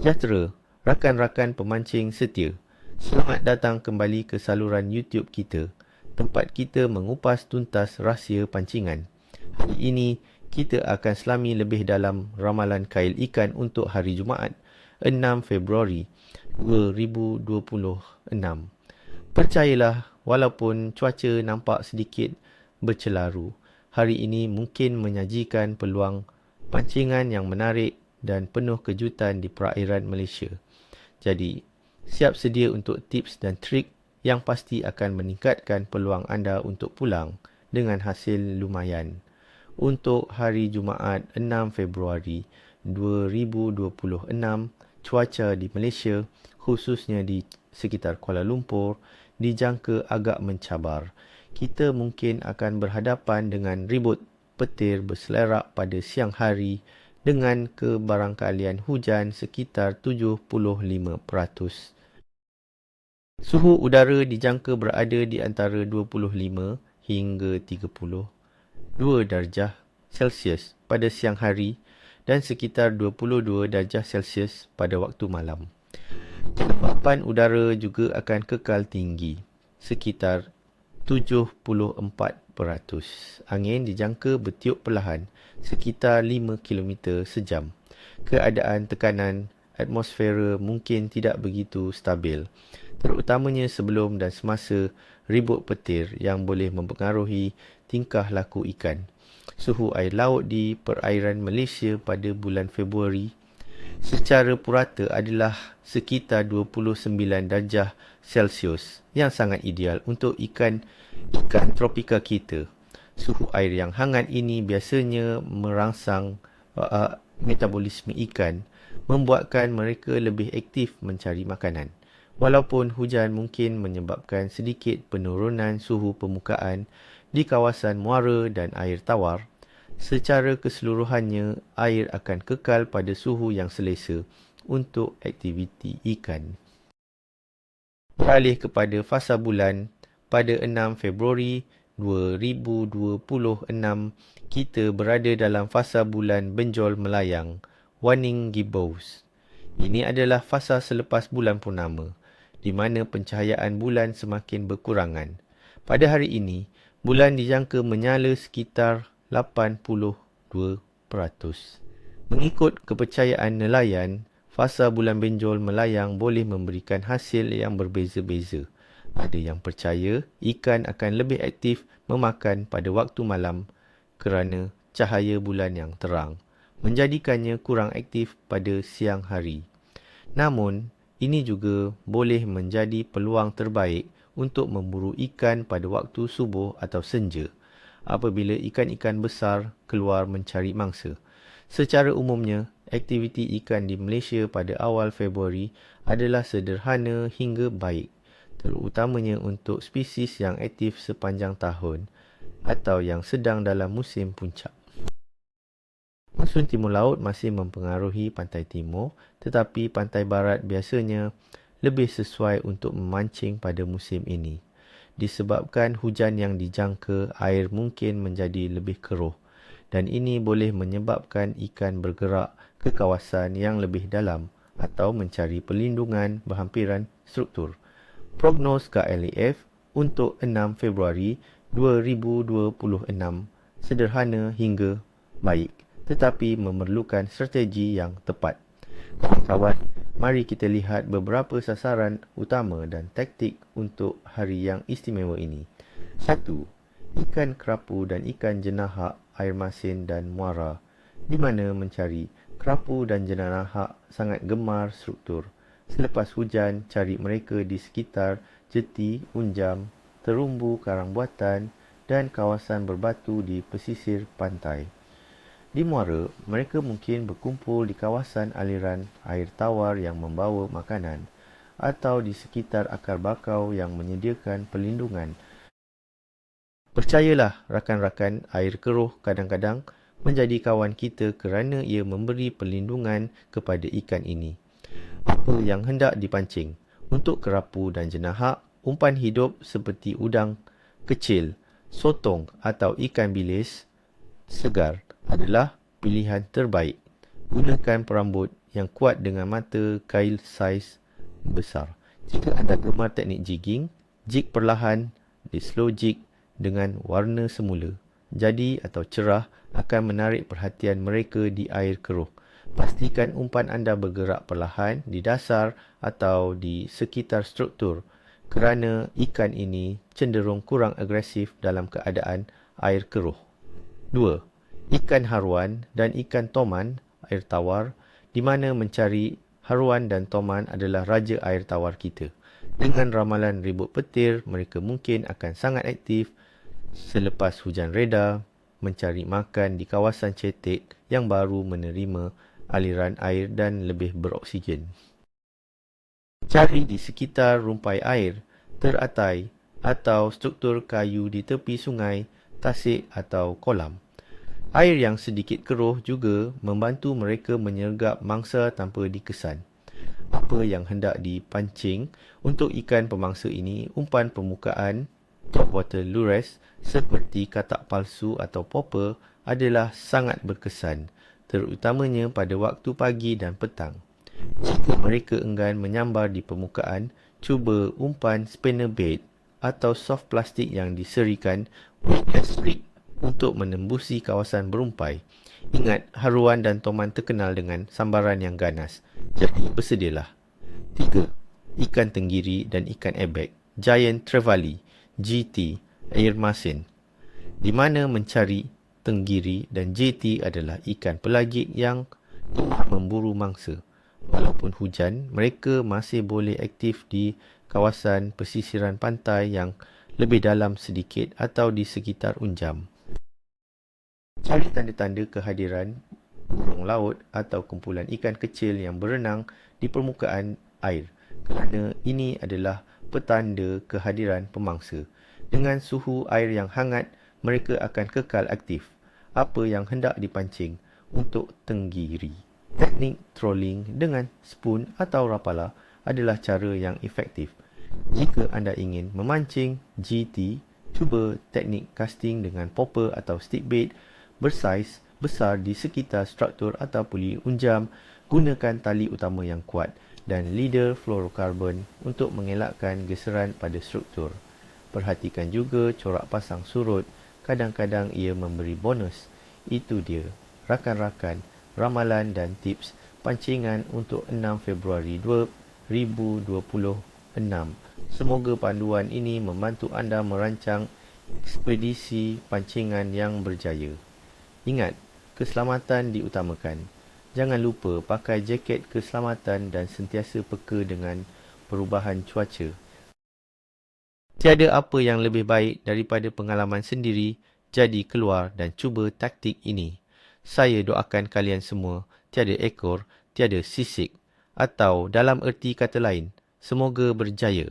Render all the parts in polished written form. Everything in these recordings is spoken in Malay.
Sejahtera, rakan-rakan pemancing setia. Selamat datang kembali ke saluran YouTube kita, tempat kita mengupas tuntas rahsia pancingan. Hari ini, kita akan selami lebih dalam ramalan kail ikan untuk hari Jumaat, 6 Februari 2026. Percayalah, walaupun cuaca nampak sedikit bercelaru, hari ini mungkin menyajikan peluang pancingan yang menarik dan penuh kejutan di perairan Malaysia. Jadi, siap sedia untuk tips dan trik yang pasti akan meningkatkan peluang anda untuk pulang dengan hasil lumayan. Untuk hari Jumaat 6 Februari 2026, cuaca di Malaysia, khususnya di sekitar Kuala Lumpur, dijangka agak mencabar. Kita mungkin akan berhadapan dengan ribut petir berselerak pada siang hari dengan kebarangkalian hujan sekitar 75%. Suhu udara dijangka berada di antara 25 hingga 32 darjah Celsius pada siang hari dan sekitar 22 darjah Celsius pada waktu malam. Kelembapan udara juga akan kekal tinggi, sekitar 74%. Angin dijangka bertiup perlahan, sekitar 5 km sejam. Keadaan tekanan atmosfera mungkin tidak begitu stabil, terutamanya sebelum dan semasa ribut petir yang boleh mempengaruhi tingkah laku ikan. Suhu air laut di perairan Malaysia pada bulan Februari secara purata adalah sekitar 29 darjah Celsius yang sangat ideal untuk ikan tropika kita. Suhu air yang hangat ini biasanya merangsang metabolisme ikan, membuatkan mereka lebih aktif mencari makanan. Walaupun hujan mungkin menyebabkan sedikit penurunan suhu permukaan di kawasan muara dan air tawar, secara keseluruhannya air akan kekal pada suhu yang selesa untuk aktiviti ikan. Beralih kepada fasa bulan, pada 6 Februari 2026, kita berada dalam fasa bulan benjol melayang, Waning Gibbous. Ini adalah fasa selepas bulan purnama, di mana pencahayaan bulan semakin berkurangan. Pada hari ini, bulan dijangka menyala sekitar 82%. Mengikut kepercayaan nelayan, fasa bulan benjol melayang boleh memberikan hasil yang berbeza-beza. Ada yang percaya ikan akan lebih aktif memakan pada waktu malam kerana cahaya bulan yang terang, menjadikannya kurang aktif pada siang hari. Namun, ini juga boleh menjadi peluang terbaik untuk memburu ikan pada waktu subuh atau senja, apabila ikan-ikan besar keluar mencari mangsa. Secara umumnya, aktiviti ikan di Malaysia pada awal Februari adalah sederhana hingga baik, terutamanya untuk spesies yang aktif sepanjang tahun atau yang sedang dalam musim puncak. Monsun timur laut masih mempengaruhi pantai timur, tetapi pantai barat biasanya lebih sesuai untuk memancing pada musim ini. Disebabkan hujan yang dijangka, air mungkin menjadi lebih keruh dan ini boleh menyebabkan ikan bergerak ke kawasan yang lebih dalam atau mencari perlindungan berhampiran struktur. Prognos KLAF untuk 6 Februari 2026 sederhana hingga baik, tetapi memerlukan strategi yang tepat. Kawan-kawan, mari kita lihat beberapa sasaran utama dan taktik untuk hari yang istimewa ini. 1. Ikan kerapu dan ikan jenahak air masin dan muara. Di mana mencari kerapu dan jenahak sangat gemar struktur. Selepas hujan, cari mereka di sekitar jeti, unjam, terumbu karang buatan dan kawasan berbatu di pesisir pantai. Di muara, mereka mungkin berkumpul di kawasan aliran air tawar yang membawa makanan atau di sekitar akar bakau yang menyediakan perlindungan. Percayalah rakan-rakan, air keruh kadang-kadang menjadi kawan kita kerana ia memberi perlindungan kepada ikan ini. Apa yang hendak dipancing? Untuk kerapu dan jenahak, umpan hidup seperti udang kecil, sotong atau ikan bilis segar adalah pilihan terbaik. Gunakan perambut yang kuat dengan mata kail saiz besar. Jika anda gemar teknik jigging, jig perlahan di slow jig dengan warna semula, jadi atau cerah akan menarik perhatian mereka di air keruh. Pastikan umpan anda bergerak perlahan di dasar atau di sekitar struktur kerana ikan ini cenderung kurang agresif dalam keadaan air keruh. 2. Ikan haruan dan ikan toman air tawar, di mana mencari haruan dan toman adalah raja air tawar kita. Dengan ramalan ribut petir, mereka mungkin akan sangat aktif selepas hujan reda, mencari makan di kawasan cetek yang baru menerima aliran air dan lebih beroksigen. Cari di sekitar rumpai air, teratai atau struktur kayu di tepi sungai, tasik atau kolam. Air yang sedikit keruh juga membantu mereka menyergap mangsa tanpa dikesan. Apa yang hendak dipancing untuk ikan pemangsa ini, umpan permukaan, topwater lures seperti katak palsu atau popper adalah sangat berkesan, terutamanya pada waktu pagi dan petang. Jika mereka enggan menyambar di permukaan, cuba umpan spinnerbait atau soft plastik yang diserikan weightless rig untuk menembusi kawasan berumpai. Ingat, haruan dan toman terkenal dengan sambaran yang ganas, jadi bersedialah. 3. Ikan tenggiri dan ikan ebek, giant trevally, GT, air masin, di mana mencari tenggiri dan JT adalah ikan pelagik yang memburu mangsa. Walaupun hujan, mereka masih boleh aktif di kawasan pesisiran pantai yang lebih dalam sedikit atau di sekitar unjam. Cari tanda-tanda kehadiran burung laut atau kumpulan ikan kecil yang berenang di permukaan air, kerana ini adalah petanda kehadiran pemangsa. Dengan suhu air yang hangat, mereka akan kekal aktif. Apa yang hendak dipancing untuk tenggiri? Teknik trolling dengan spoon atau rapala adalah cara yang efektif. Jika anda ingin memancing GT, cuba teknik casting dengan popper atau stickbait bersaiz besar di sekitar struktur atau puli unjam. Gunakan tali utama yang kuat dan leader fluorokarbon untuk mengelakkan geseran pada struktur. Perhatikan juga corak pasang surut, kadang-kadang ia memberi bonus. Itu dia, rakan-rakan, ramalan dan tips pancingan untuk 6 Februari 2026. Semoga panduan ini membantu anda merancang ekspedisi pancingan yang berjaya. Ingat, keselamatan diutamakan. Jangan lupa pakai jaket keselamatan dan sentiasa peka dengan perubahan cuaca. Tiada apa yang lebih baik daripada pengalaman sendiri, jadi keluar dan cuba taktik ini. Saya doakan kalian semua tiada ekor, tiada sisik, atau dalam erti kata lain, semoga berjaya.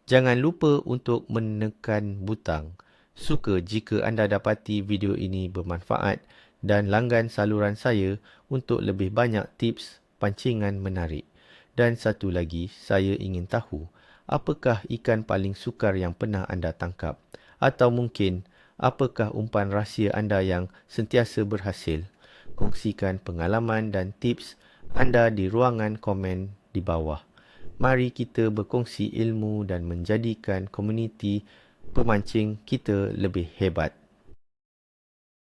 Jangan lupa untuk menekan butang suka jika anda dapati video ini bermanfaat dan langgan saluran saya untuk lebih banyak tips pancingan menarik. Dan satu lagi, saya ingin tahu, apakah ikan paling sukar yang pernah anda tangkap? Atau mungkin, apakah umpan rahsia anda yang sentiasa berhasil? Kongsikan pengalaman dan tips anda di ruangan komen di bawah. Mari kita berkongsi ilmu dan menjadikan komuniti pemancing kita lebih hebat.